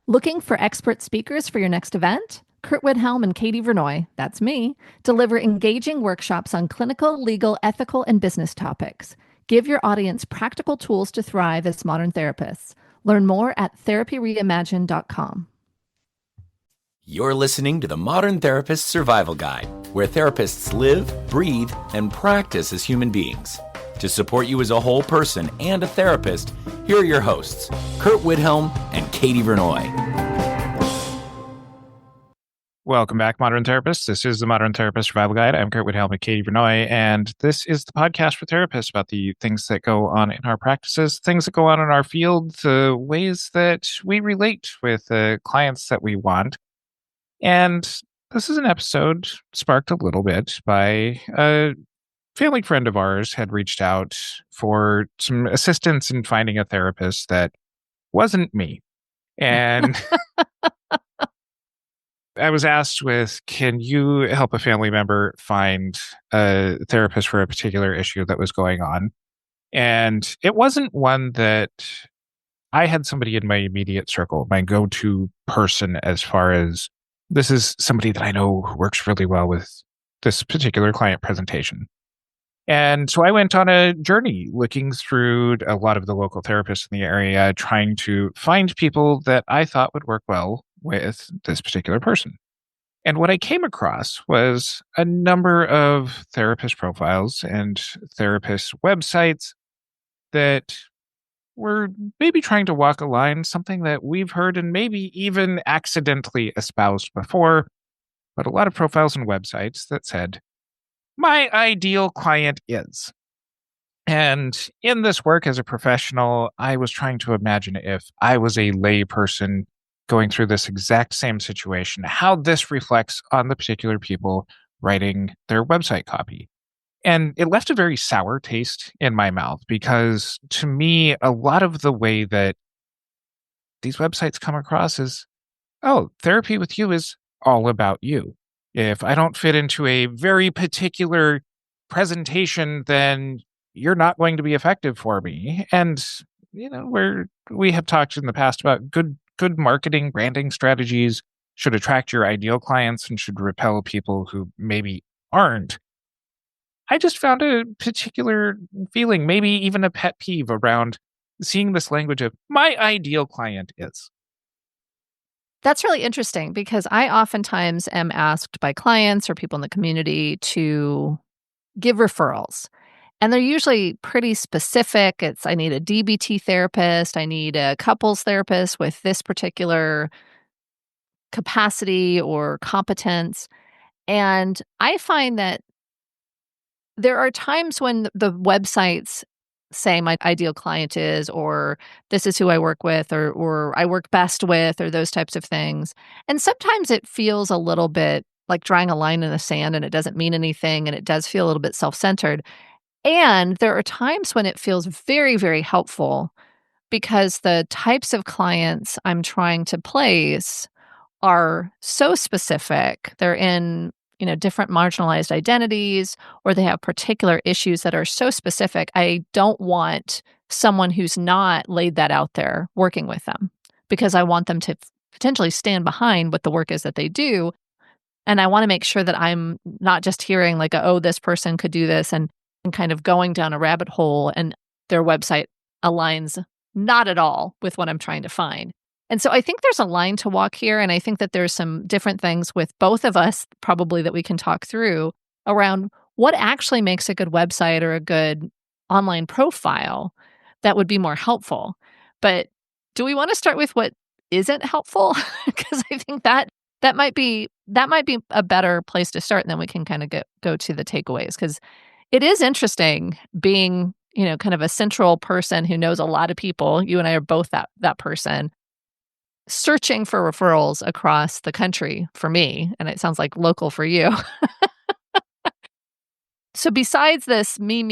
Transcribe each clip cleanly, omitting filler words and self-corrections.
Looking for expert speakers for your next event? Curt Widhalm and Katie Vernoy, that's me, deliver engaging workshops on clinical, legal, ethical, and business topics. Give your audience practical tools to thrive as modern therapists. Learn more at therapyreimagined.com. You're listening to the Modern Therapist Survival Guide, where therapists live, breathe, and practice as human beings. To support you as a whole person and a therapist, here are your hosts, Curt Widhalm and Katie Vernoy. Welcome back, Modern Therapists. This is the Modern Therapist Survival Guide. I'm Curt Widhalm and Katie Vernoy, and this is the podcast for therapists about the things that go on in our practices, things that go on in our field, the ways that we relate with the clients that we want. And this is an episode sparked a little bit by a family friend of ours had reached out for some assistance in finding a therapist that wasn't me. And I was asked can you help a family member find a therapist for a particular issue that was going on? And it wasn't one that I had somebody in my immediate circle, my go-to person, as far as this is somebody that I know who works really well with this particular client presentation. And so I went on a journey looking through a lot of the local therapists in the area, trying to find people that I thought would work well with this particular person. And what I came across was a number of therapist profiles and therapist websites that were maybe trying to walk a line, something that we've heard and maybe even accidentally espoused before, but a lot of profiles and websites that said, my ideal client is. And in this work as a professional, I was trying to imagine if I was a lay person going through this exact same situation, how this reflects on the particular people writing their website copy. And it left a very sour taste in my mouth because to me, a lot of the way that these websites come across is, oh, therapy with you is all about you. If I don't fit into a very particular presentation, then you're not going to be effective for me. And, we have talked in the past about good marketing, branding strategies should attract your ideal clients and should repel people who maybe aren't. I just found a particular feeling, maybe even a pet peeve around seeing this language of my ideal client is. That's really interesting because I oftentimes am asked by clients or people in the community to give referrals. And they're usually pretty specific. I need a DBT therapist. I need a couples therapist with this particular capacity or competence. And I find that there are times when the websites say my ideal client is, or this is who I work with, or I work best with, or those types of things. And sometimes it feels a little bit like drawing a line in the sand and it doesn't mean anything. And it does feel a little bit self-centered. And there are times when it feels very, very helpful because the types of clients I'm trying to place are so specific. They're in, different marginalized identities, or they have particular issues that are so specific. I don't want someone who's not laid that out there working with them because I want them to potentially stand behind what the work is that they do. And I want to make sure that I'm not just hearing like, oh, this person could do this and kind of going down a rabbit hole and their website aligns not at all with what I'm trying to find. And so I think there's a line to walk here. And I think that there's some different things with both of us probably that we can talk through around what actually makes a good website or a good online profile that would be more helpful. But do we want to start with what isn't helpful? Because I think that might be a better place to start. And then we can kind of go to the takeaways, because it is interesting being, kind of a central person who knows a lot of people. You and I are both that person, searching for referrals across the country for me, and it sounds like local for you. So besides this me,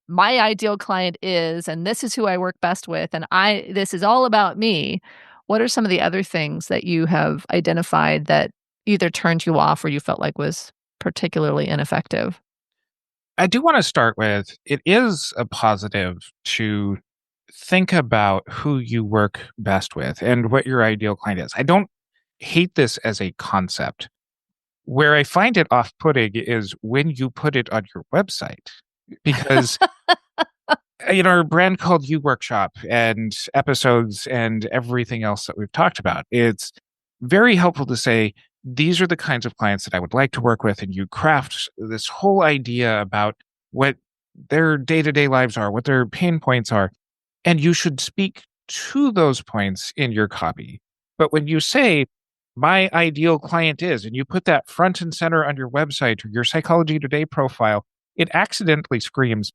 my ideal client is, and this is who I work best with, and this is all about me, what are some of the other things that you have identified that either turned you off or you felt like was particularly ineffective? I do want to start with, it is a positive to think about who you work best with and what your ideal client is. I don't hate this as a concept. Where I find it off putting is when you put it on your website, because in our brand called You Workshop and episodes and everything else that we've talked about, it's very helpful to say, these are the kinds of clients that I would like to work with. And you craft this whole idea about what their day to day lives are, what their pain points are. And you should speak to those points in your copy. But when you say, my ideal client is, and you put that front and center on your website or your Psychology Today profile, it accidentally screams,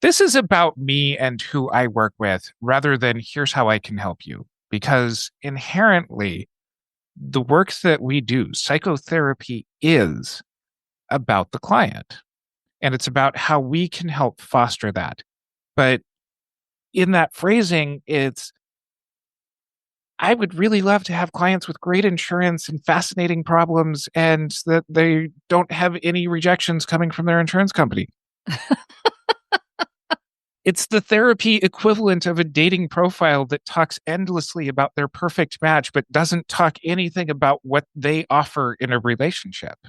this is about me and who I work with, rather than here's how I can help you. Because inherently, the work that we do, psychotherapy, is about the client. And it's about how we can help foster that. But in that phrasing, it's, I would really love to have clients with great insurance and fascinating problems and that they don't have any rejections coming from their insurance company. It's the therapy equivalent of a dating profile that talks endlessly about their perfect match, but doesn't talk anything about what they offer in a relationship.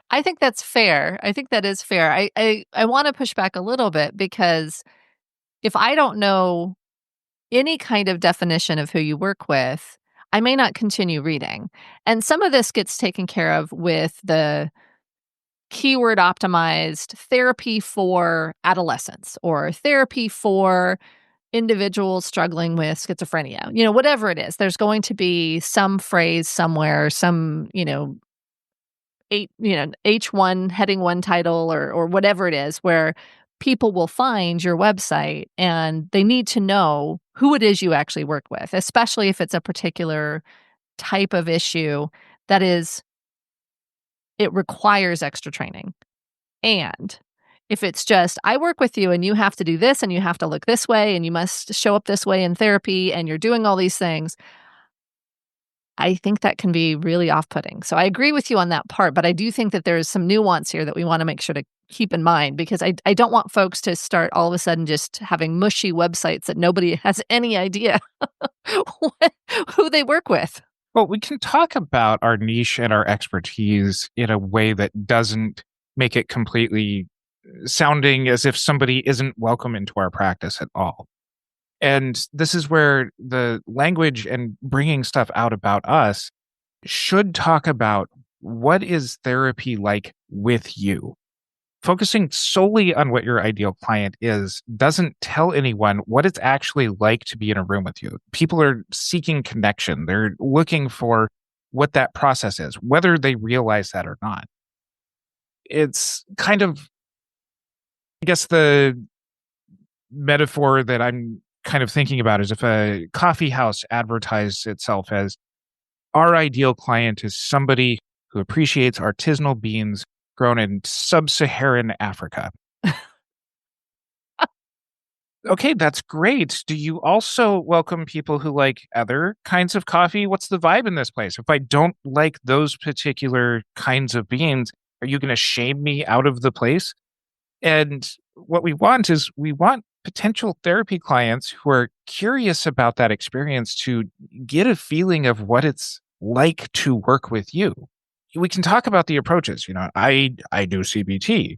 I think that's fair. I think that is fair. I wanna push back a little bit because if I don't know any kind of definition of who you work with, I may not continue reading. And some of this gets taken care of with the keyword optimized therapy for adolescents or therapy for individuals struggling with schizophrenia. Whatever it is, there's going to be some phrase somewhere, some, H1 heading one title or whatever it is where people will find your website and they need to know who it is you actually work with, especially if it's a particular type of issue that it requires extra training. And if it's just, I work with you and you have to do this and you have to look this way and you must show up this way in therapy and you're doing all these things, I think that can be really off-putting. So I agree with you on that part, but I do think that there's some nuance here that we wanna make sure to keep in mind because I don't want folks to start all of a sudden just having mushy websites that nobody has any idea what who they work with. Well, we can talk about our niche and our expertise in a way that doesn't make it completely sounding as if somebody isn't welcome into our practice at all. And this is where the language and bringing stuff out about us should talk about what is therapy like with you. Focusing solely on what your ideal client is doesn't tell anyone what it's actually like to be in a room with you. People are seeking connection. They're looking for what that process is, whether they realize that or not. It's kind of, I guess, the metaphor that I'm kind of thinking about is if a coffee house advertised itself as our ideal client is somebody who appreciates artisanal beans grown in sub-Saharan Africa. Okay, that's great. Do you also welcome people who like other kinds of coffee? What's the vibe in this place? If I don't like those particular kinds of beans, are you going to shame me out of the place? And what we want is we want potential therapy clients who are curious about that experience to get a feeling of what it's like to work with you. We can talk about the approaches. I do CBT.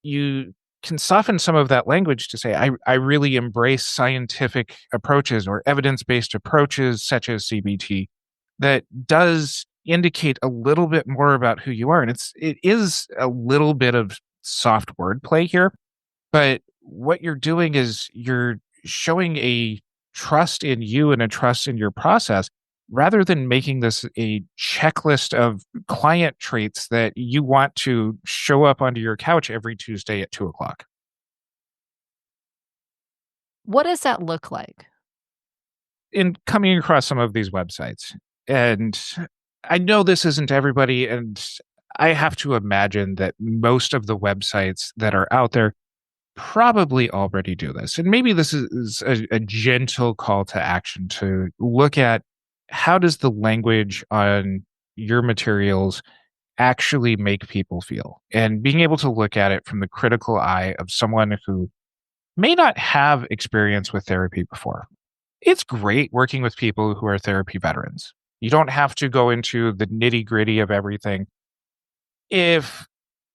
You can soften some of that language to say, I really embrace scientific approaches or evidence-based approaches such as CBT that does indicate a little bit more about who you are. And it is a little bit of soft wordplay here, but what you're doing is you're showing a trust in you and a trust in your process rather than making this a checklist of client traits that you want to show up onto your couch every Tuesday at 2:00. What does that look like? In coming across some of these websites, and I know this isn't everybody, and I have to imagine that most of the websites that are out there probably already do this. And maybe this is a gentle call to action to look at how does the language on your materials actually make people feel? And being able to look at it from the critical eye of someone who may not have experience with therapy before. It's great working with people who are therapy veterans. You don't have to go into the nitty gritty of everything. If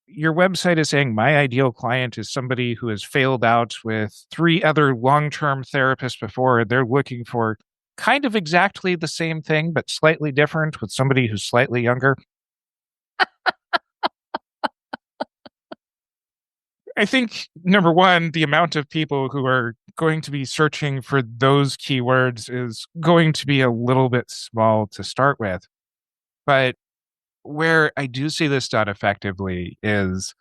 your website is saying my ideal client is somebody who has failed out with 3 other long-term therapists before, they're looking for kind of exactly the same thing, but slightly different with somebody who's slightly younger. I think, number one, the amount of people who are going to be searching for those keywords is going to be a little bit small to start with. But where I do see this done effectively is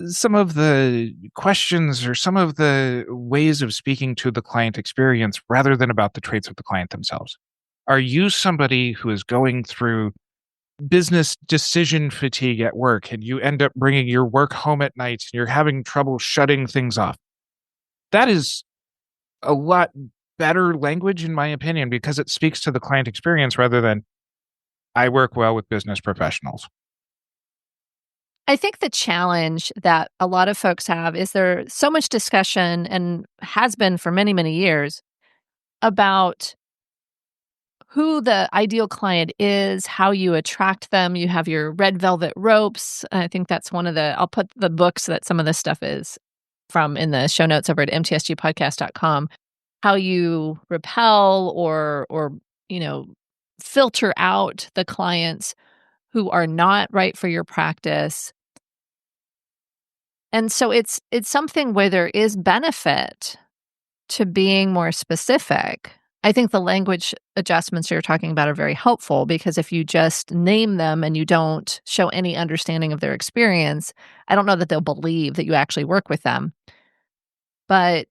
some of the questions or some of the ways of speaking to the client experience rather than about the traits of the client themselves. Are you somebody who is going through business decision fatigue at work and you end up bringing your work home at night and you're having trouble shutting things off? That is a lot better language, in my opinion, because it speaks to the client experience rather than I work well with business professionals. I think the challenge that a lot of folks have is there's so much discussion and has been for many, many years about who the ideal client is, how you attract them. You have your red velvet ropes. I think that's one of I'll put the books that some of this stuff is from in the show notes over at mtsgpodcast.com. How you repel or, you know, filter out the clients who are not right for your practice. And so it's something where there is benefit to being more specific. I think the language adjustments you're talking about are very helpful because if you just name them and you don't show any understanding of their experience, I don't know that they'll believe that you actually work with them. But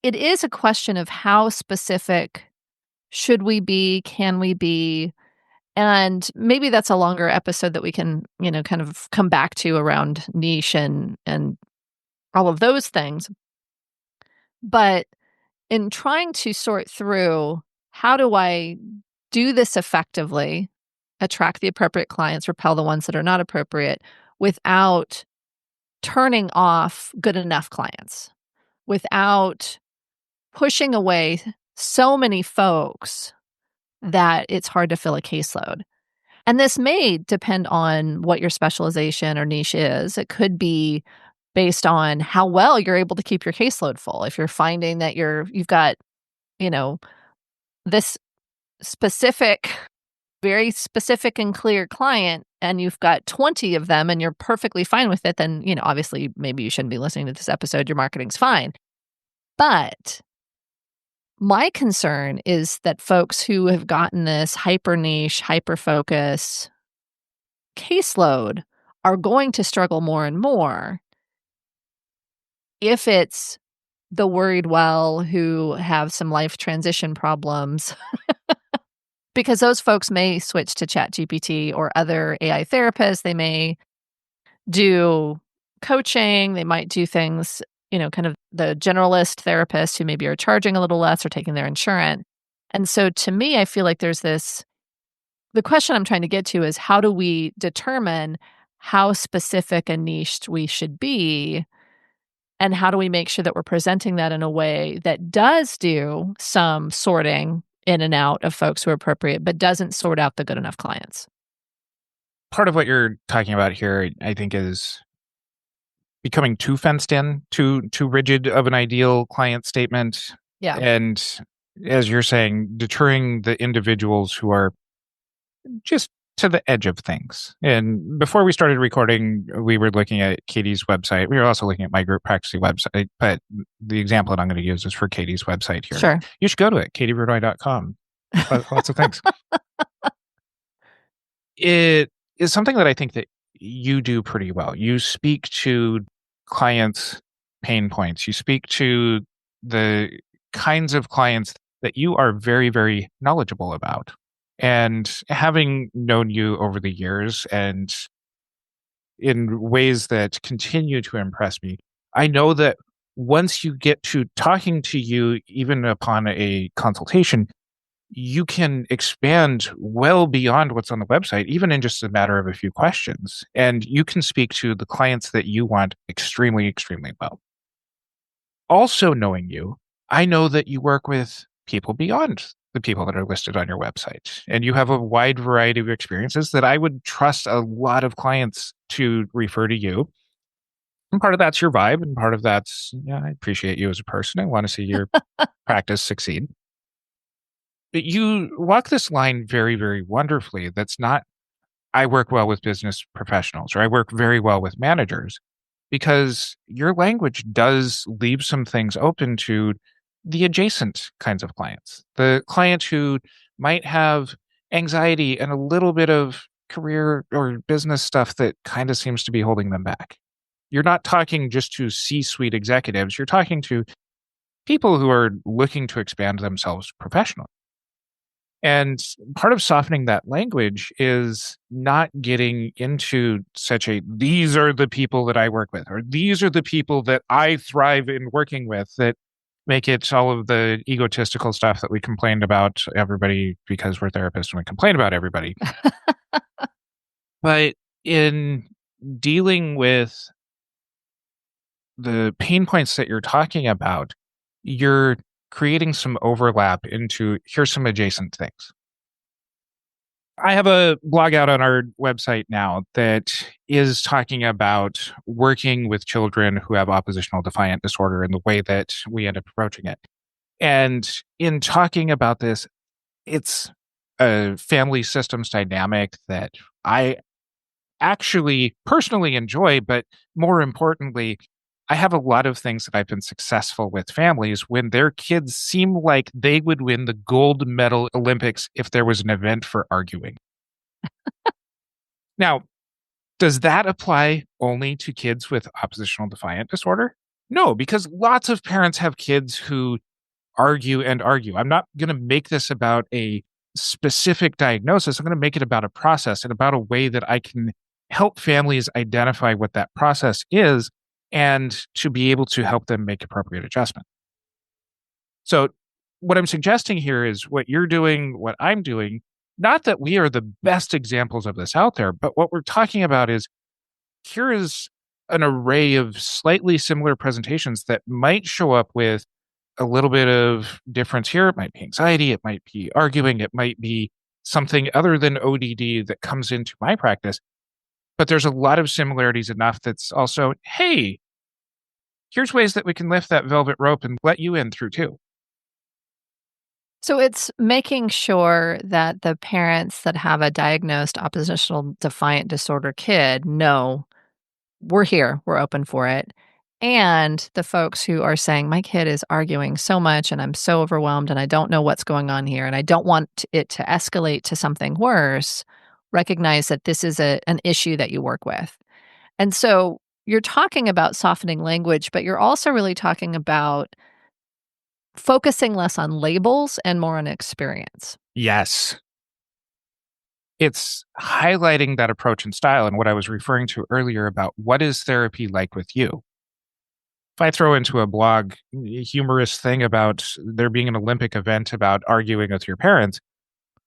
it is a question of how specific should we be, can we be? And maybe that's a longer episode that we can, kind of come back to around niche and all of those things. But in trying to sort through how do I do this effectively, attract the appropriate clients, repel the ones that are not appropriate, without turning off good enough clients, without pushing away so many folks that it's hard to fill a caseload. And this may depend on what your specialization or niche is. It could be based on how well you're able to keep your caseload full. If you're finding that you've got, this specific, very specific and clear client and you've got 20 of them and you're perfectly fine with it, then, obviously maybe you shouldn't be listening to this episode. Your marketing's fine. But my concern is that folks who have gotten this hyper niche, hyper focus caseload are going to struggle more and more if it's the worried well who have some life transition problems, because those folks may switch to ChatGPT or other AI therapists. They may do coaching. They might do things, kind of the generalist therapists who maybe are charging a little less or taking their insurance. And so to me, I feel like there's the question I'm trying to get to is how do we determine how specific and niched we should be? And how do we make sure that we're presenting that in a way that does do some sorting in and out of folks who are appropriate, but doesn't sort out the good enough clients? Part of what you're talking about here, I think, is becoming too fenced in, too rigid of an ideal client statement. Yeah. And as you're saying, deterring the individuals who are just to the edge of things. And before we started recording, we were looking at Katie's website. We were also looking at my group practicing website, but the example that I'm going to use is for Katie's website here. Sure. You should go to it, katievernoy.com. Lots of things. It is something that I think that you do pretty well. You speak to clients' pain points. You speak to the kinds of clients that you are very, very knowledgeable about. And having known you over the years and in ways that continue to impress me, I know that once you get to talking to you, even upon a consultation, you can expand well beyond what's on the website, even in just a matter of a few questions. And you can speak to the clients that you want extremely, extremely well. also knowing you, I know that you work with people beyond the people that are listed on your website. And you have a wide variety of experiences that I would trust a lot of clients to refer to you. And part of that's your vibe, and part of that's, yeah, I appreciate you as a person. I want to see your practice succeed. But you walk this line very, very wonderfully. That's not, I work well with business professionals or I work very well with managers, because your language does leave some things open to the adjacent kinds of clients, the client who might have anxiety and a little bit of career or business stuff that kind of seems to be holding them back. You're not talking just to C-suite executives. You're talking to people who are looking to expand themselves professionally. And part of softening that language is not getting into such a, these are the people that I work with, or these are the people that I thrive in working with, that make it all of the egotistical stuff that we complained about everybody because we're therapists and we complain about everybody. But in dealing with the pain points that you're talking about, you're creating some overlap into, here's some adjacent things. I have a blog out on our website now that is talking about working with children who have oppositional defiant disorder and the way that we end up approaching it. And in talking about this, it's a family systems dynamic that I actually personally enjoy, but more importantly, I have a lot of things that I've been successful with families when their kids seem like they would win the gold medal Olympics if there was an event for arguing. Now, does that apply only to kids with oppositional defiant disorder? No, because lots of parents have kids who argue and argue. I'm not going to make this about a specific diagnosis. I'm going to make it about a process and about a way that I can help families identify what that process is and to be able to help them make appropriate adjustment. So what I'm suggesting here is what you're doing, what I'm doing, not that we are the best examples of this out there, but what we're talking about is, here is an array of slightly similar presentations that might show up with a little bit of difference here. It might be anxiety, it might be arguing, it might be something other than ODD that comes into my practice. But there's a lot of similarities enough that's also, hey, here's ways that we can lift that velvet rope and let you in through too. So it's making sure that the parents that have a diagnosed oppositional defiant disorder kid know we're here, we're open for it. And the folks who are saying, my kid is arguing so much and I'm so overwhelmed and I don't know what's going on here and I don't want it to escalate to something worse, recognize that this is an issue that you work with. And so you're talking about softening language, but you're also really talking about focusing less on labels and more on experience. Yes. It's highlighting that approach and style and what I was referring to earlier about what is therapy like with you. If I throw into a blog a humorous thing about there being an Olympic event about arguing with your parents,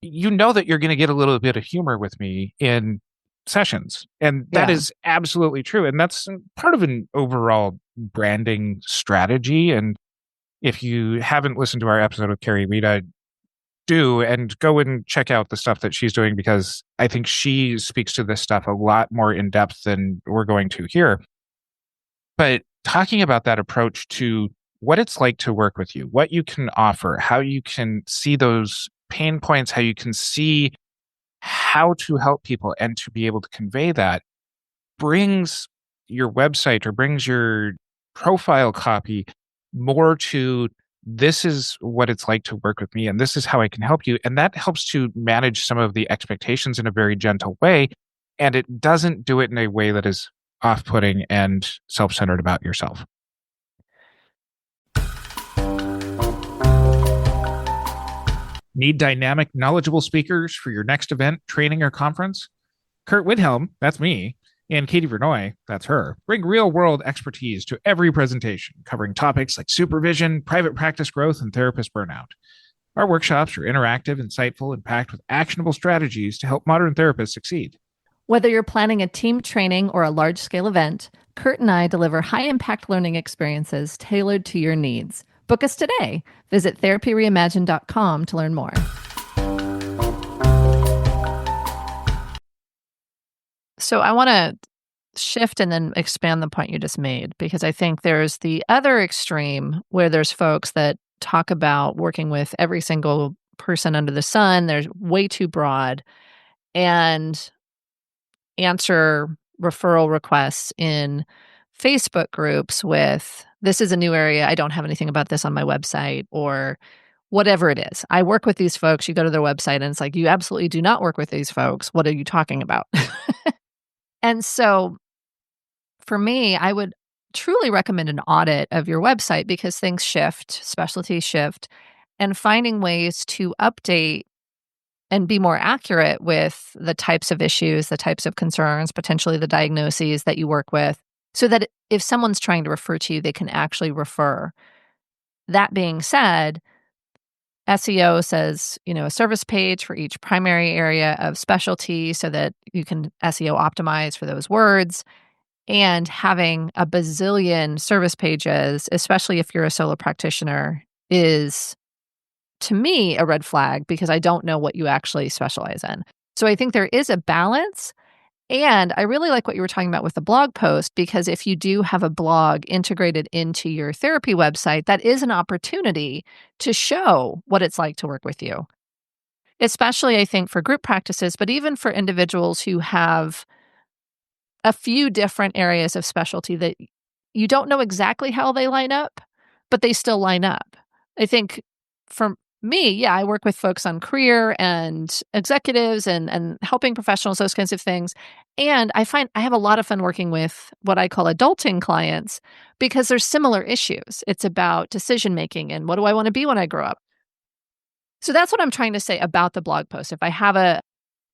you know that you're going to get a little bit of humor with me in sessions. And that Yeah. is absolutely true. And that's part of an overall branding strategy. And if you haven't listened to our episode with Carrie Rita, do, and go and check out the stuff that she's doing, because I think she speaks to this stuff a lot more in depth than we're going to here. But talking about that approach to what it's like to work with you, what you can offer, how you can see those pain points, how you can see how to help people and to be able to convey that, brings your website or brings your profile copy more to, this is what it's like to work with me and this is how I can help you. And that helps to manage some of the expectations in a very gentle way. And it doesn't do it in a way that is off-putting and self-centered about yourself. Need dynamic, knowledgeable speakers for your next event, training, or conference? Curt Widhalm, that's me, and Katie Vernoy, that's her, bring real-world expertise to every presentation, covering topics like supervision, private practice growth, and therapist burnout. Our workshops are interactive, insightful, and packed with actionable strategies to help modern therapists succeed. Whether you're planning a team training or a large-scale event, Curt and I deliver high-impact learning experiences tailored to your needs. Book us today. Visit therapyreimagined.com to learn more. So I want to shift and then expand the point you just made, because I think there's the other extreme where there's folks that talk about working with every single person under the sun. They're way too broad and answer referral requests in Facebook groups with, this is a new area. I don't have anything about this on my website, or whatever it is. I work with these folks. You go to their website and it's like, you absolutely do not work with these folks. What are you talking about? And so for me, I would truly recommend an audit of your website, because things shift, specialties shift, and finding ways to update and be more accurate with the types of issues, the types of concerns, potentially the diagnoses that you work with, so that if someone's trying to refer to you, they can actually refer. That being said, SEO says, a service page for each primary area of specialty so that you can SEO optimize for those words. And having a bazillion service pages, especially if you're a solo practitioner, is, to me, a red flag, because I don't know what you actually specialize in. So I think there is a balance. And I really like what you were talking about with the blog post, because if you do have a blog integrated into your therapy website, that is an opportunity to show what it's like to work with you. Especially, I think, for group practices, but even for individuals who have a few different areas of specialty that you don't know exactly how they line up, but they still line up. I think for me, I work with folks on career and executives and helping professionals, those kinds of things. And I find I have a lot of fun working with what I call adulting clients, because there's similar issues. It's about decision making and what do I want to be when I grow up? So that's what I'm trying to say about the blog post. If I have a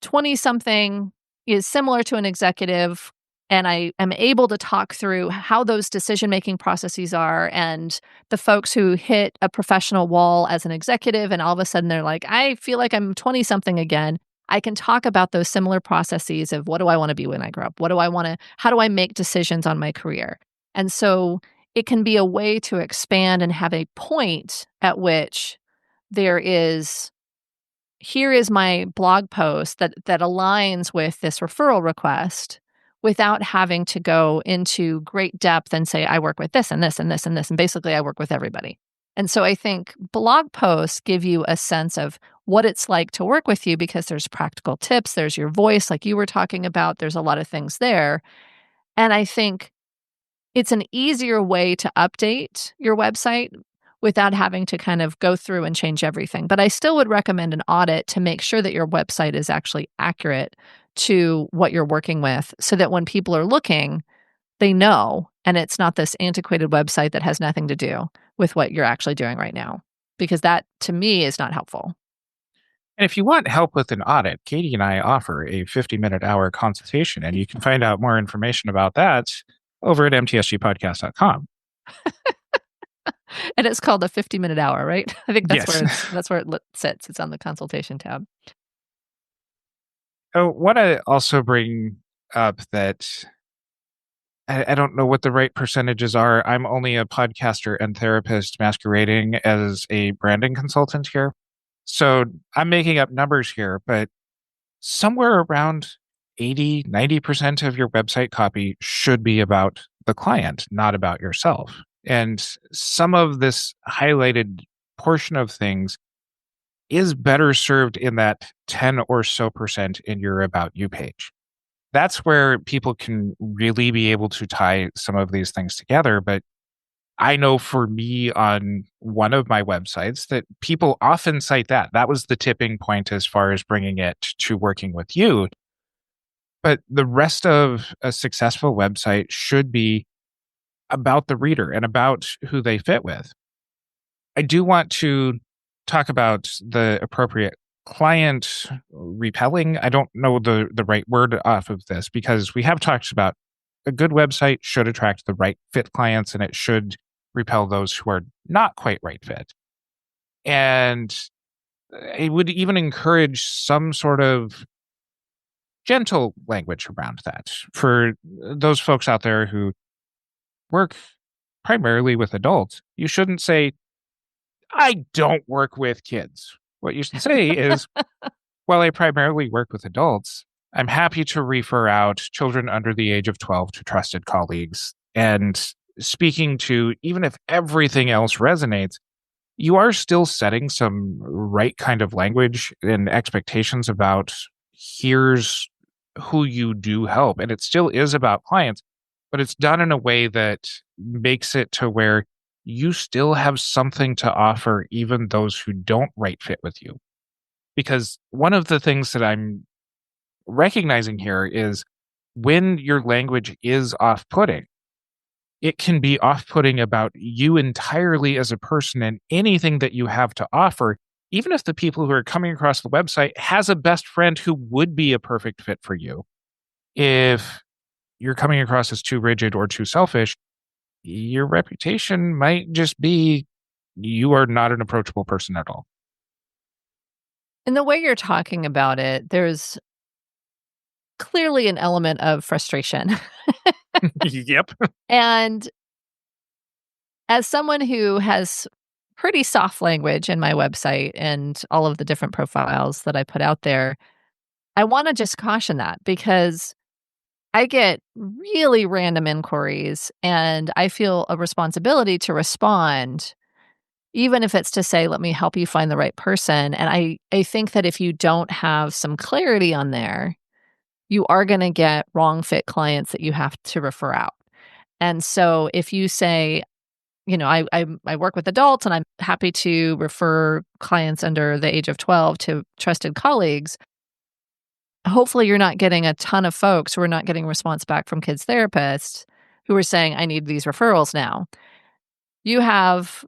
20-something is similar to an executive, and I am able to talk through how those decision-making processes are, and the folks who hit a professional wall as an executive and all of a sudden they're like, I feel like I'm 20-something again. I can talk about those similar processes of, what do I want to be when I grow up? How do I make decisions on my career? And so it can be a way to expand and have a point at which there is, here is my blog post that aligns with this referral request, without having to go into great depth and say, I work with this and this and this and this, and basically I work with everybody. And so I think blog posts give you a sense of what it's like to work with you, because there's practical tips, there's your voice, like you were talking about, there's a lot of things there. And I think it's an easier way to update your website without having to kind of go through and change everything. But I still would recommend an audit to make sure that your website is actually accurate to what you're working with, so that when people are looking, they know, and it's not this antiquated website that has nothing to do with what you're actually doing right now, because that, to me, is not helpful. And if you want help with an audit, Katie and I offer a 50-minute hour consultation, and you can find out more information about that over at mtsgpodcast.com. And it's called a 50-minute hour, right? I think that's Yes. where it sits. It's on the consultation tab. I want to also bring up that I don't know what the right percentages are. I'm only a podcaster and therapist masquerading as a branding consultant here. So I'm making up numbers here, but somewhere around 80-90% of your website copy should be about the client, not about yourself. And some of this highlighted portion of things is better served in that 10 or so percent in your About You page. That's where people can really be able to tie some of these things together. But I know for me on one of my websites that people often cite that. That was the tipping point as far as bringing it to working with you. But the rest of a successful website should be about the reader and about who they fit with. I do want to talk about the appropriate client repelling. I don't know the right word off of this, because we have talked about a good website should attract the right fit clients, and it should repel those who are not quite right fit. And I would even encourage some sort of gentle language around that for those folks out there who work primarily with adults, you shouldn't say, I don't work with kids. What you should say is, while I primarily work with adults, I'm happy to refer out children under the age of 12 to trusted colleagues. And speaking to, even if everything else resonates, you are still setting some right kind of language and expectations about here's who you do help. And it still is about clients, but it's done in a way that makes it to where you still have something to offer, even those who don't right fit with you. Because one of the things that I'm recognizing here is when your language is off putting, it can be off putting about you entirely as a person and anything that you have to offer, even if the people who are coming across the website has a best friend who would be a perfect fit for you. If you're coming across as too rigid or too selfish, your reputation might just be you are not an approachable person at all. In the way you're talking about it, there's clearly an element of frustration. Yep. And as someone who has pretty soft language in my website and all of the different profiles that I put out there, I want to just caution that because I get really random inquiries and I feel a responsibility to respond, even if it's to say, let me help you find the right person. And I think that if you don't have some clarity on there, you are going to get wrong fit clients that you have to refer out. And so if you say, I work with adults and I'm happy to refer clients under the age of 12 to trusted colleagues, hopefully you're not getting a ton of folks who are not getting response back from kids therapists who are saying, I need these referrals now. You have,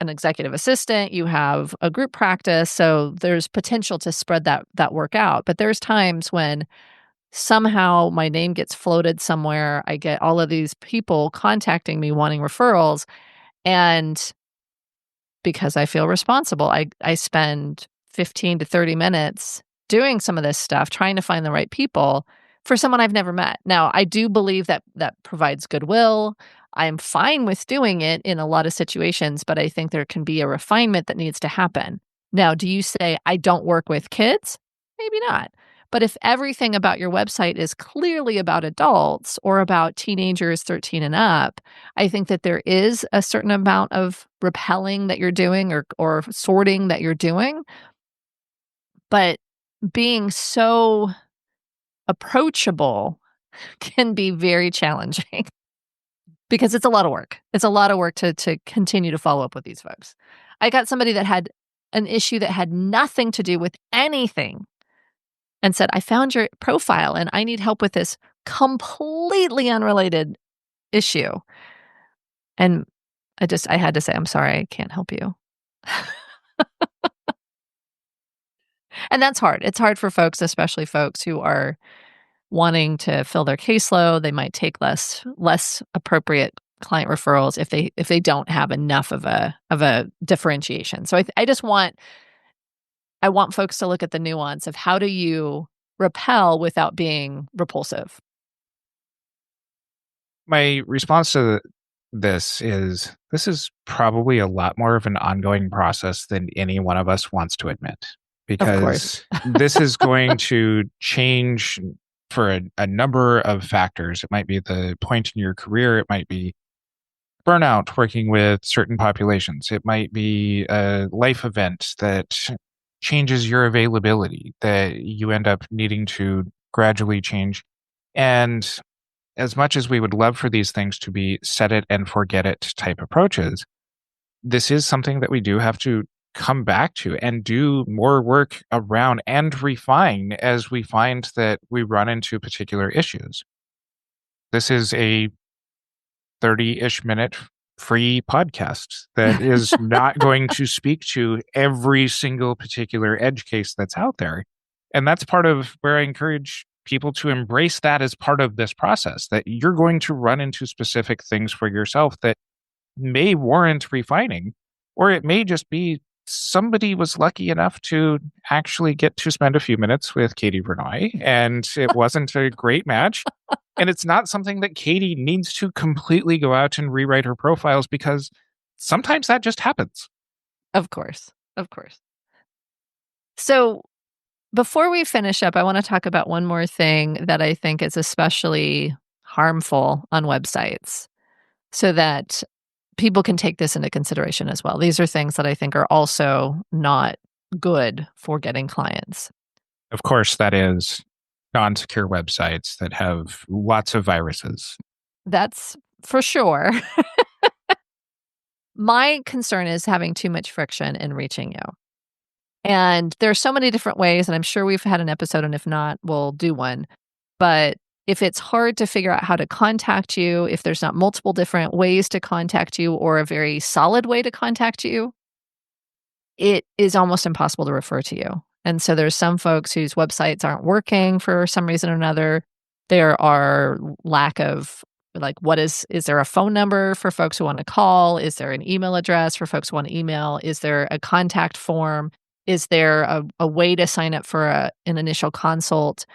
an executive assistant, you have a group practice, so there's potential to spread that work out. But there's times when somehow my name gets floated somewhere. I get all of these people contacting me wanting referrals. And because I feel responsible, I spend 15 to 30 minutes doing some of this stuff, trying to find the right people for someone I've never met. Now, I do believe that that provides goodwill. I'm fine with doing it in a lot of situations, but I think there can be a refinement that needs to happen. Now, do you say, I don't work with kids? Maybe not. But if everything about your website is clearly about adults or about teenagers 13 and up, I think that there is a certain amount of repelling that you're doing or sorting that you're doing. But being so approachable can be very challenging because it's a lot of work. It's a lot of work to continue to follow up with these folks. I got somebody that had an issue that had nothing to do with anything and said, I found your profile and I need help with this completely unrelated issue. And I had to say, I'm sorry, I can't help you. And that's hard. It's hard for folks, especially folks who are wanting to fill their caseload. They might take less appropriate client referrals if they don't have enough of a differentiation. So I want folks to look at the nuance of how do you repel without being repulsive. My response to this is probably a lot more of an ongoing process than any one of us wants to admit, Of course. because this is going to change for a number of factors. It might be the point in your career. It might be burnout working with certain populations. It might be a life event that changes your availability that you end up needing to gradually change. And as much as we would love for these things to be set it and forget it type approaches, this is something that we do have to come back to and do more work around and refine as we find that we run into particular issues. This is a 30-ish minute free podcast that is not going to speak to every single particular edge case that's out there. And that's part of where I encourage people to embrace that as part of this process, that you're going to run into specific things for yourself that may warrant refining, or it may just be somebody was lucky enough to actually get to spend a few minutes with Katie Vernoy, and it wasn't a great match. And it's not something that Katie needs to completely go out and rewrite her profiles, because sometimes that just happens. Of course. Of course. So before we finish up, I want to talk about one more thing that I think is especially harmful on websites so that people can take this into consideration as well. These are things that I think are also not good for getting clients. Of course, that is non-secure websites that have lots of viruses. That's for sure. My concern is having too much friction in reaching you. And there are so many different ways, and I'm sure we've had an episode, and if not, we'll do one. But if it's hard to figure out how to contact you, if there's not multiple different ways to contact you or a very solid way to contact you, it is almost impossible to refer to you. And so there's some folks whose websites aren't working for some reason or another. There are lack of, like, is there a phone number for folks who want to call? Is there an email address for folks who want to email? Is there a contact form? Is there a way to sign up for an initial consult?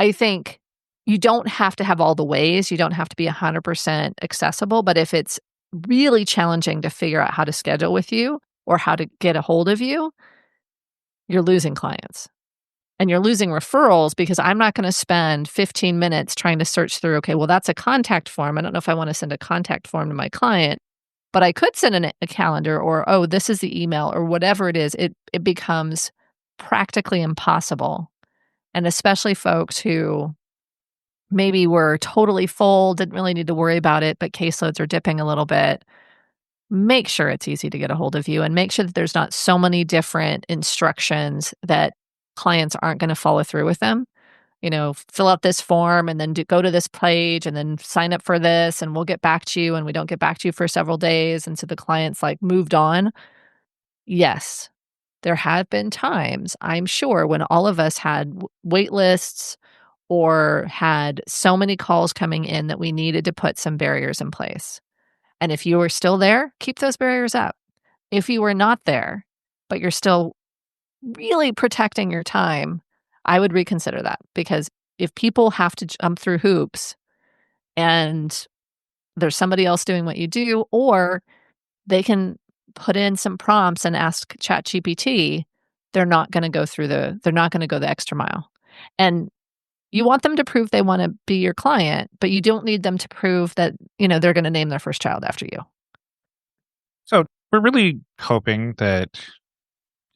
I think you don't have to have all the ways. You don't have to be 100% accessible. But if it's really challenging to figure out how to schedule with you or how to get a hold of you, you're losing clients. And you're losing referrals, because I'm not going to spend 15 minutes trying to search through, okay, well, that's a contact form. I don't know if I want to send a contact form to my client, but I could send a calendar, or, oh, this is the email, or whatever it is. It becomes practically impossible. And especially folks who maybe were totally full, didn't really need to worry about it, but caseloads are dipping a little bit. Make sure it's easy to get a hold of you, and make sure that there's not so many different instructions that clients aren't going to follow through with them. You know, fill out this form and then go to this page and then sign up for this and we'll get back to you, and we don't get back to you for several days. And so the client's like moved on. Yes, there have been times, I'm sure, when all of us had wait lists or had so many calls coming in that we needed to put some barriers in place. And if you were still there, keep those barriers up. If you were not there, but you're still really protecting your time, I would reconsider that, because if people have to jump through hoops and there's somebody else doing what you do, or they can put in some prompts and ask ChatGPT, they're not going to go the extra mile. And you want them to prove they want to be your client, but you don't need them to prove that, they're going to name their first child after you. So we're really hoping that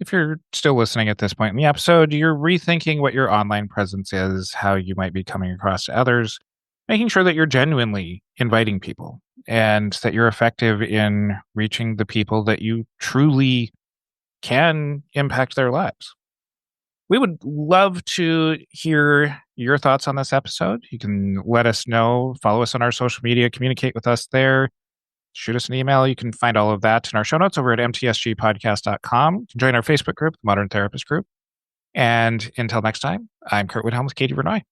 if you're still listening at this point in the episode, you're rethinking what your online presence is, how you might be coming across to others, making sure that you're genuinely inviting people and that you're effective in reaching the people that you truly can impact their lives. We would love to hear your thoughts on this episode. You can let us know, follow us on our social media, communicate with us there. Shoot us an email. You can find all of that in our show notes over at mtsgpodcast.com. You can join our Facebook group, the Modern Therapist Group. And until next time, I'm Curt Widhalm with Katie Vernoy.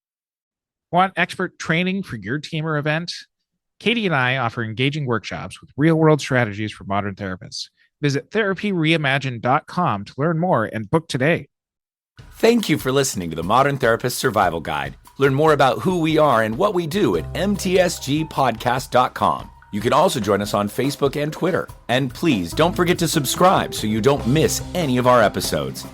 Want expert training for your team or event? Katie and I offer engaging workshops with real-world strategies for modern therapists. Visit therapyreimagined.com to learn more and book today. Thank you for listening to the Modern Therapist Survival Guide. Learn more about who we are and what we do at mtsgpodcast.com. You can also join us on Facebook and Twitter. And please don't forget to subscribe so you don't miss any of our episodes.